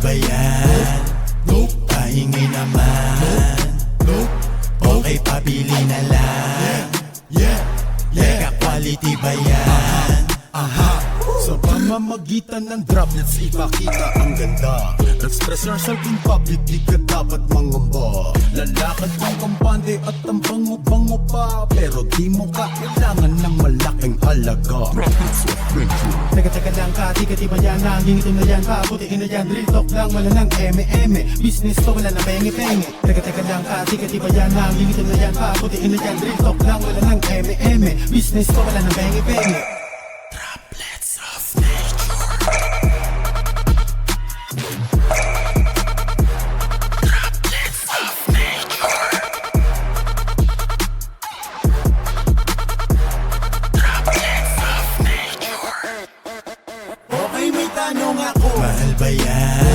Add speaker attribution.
Speaker 1: ba yan? Nope. Pahingi naman. Nope. Okay, pabili na lang. Teka, quality ba yan?
Speaker 2: Sa pamamagitan ng droplets, ipakita ang ganda. Express yourself in public, di ka dapat mangamba. Lalakad ng kampante at ang bango-bango pa, pero di mo ka kailangan ng malaking halaga. Droplets of Nature.
Speaker 3: Teka lang ka, di ba yan? Nangingitim na yan, paputiin na yan. Real talk lang, wala nang eme-eme. Business to, wala nang penge-penge. Teka lang ka, di ba yan? Nangingitim na yan, paputiin na yan. Real talk lang, wala nang eme-eme. Business to, wala nang penge-penge.
Speaker 1: Droplets of Nature. Droplets of Nature. Droplets of Nature.
Speaker 2: Okay, may tanong ako.
Speaker 1: Mahal ba yan?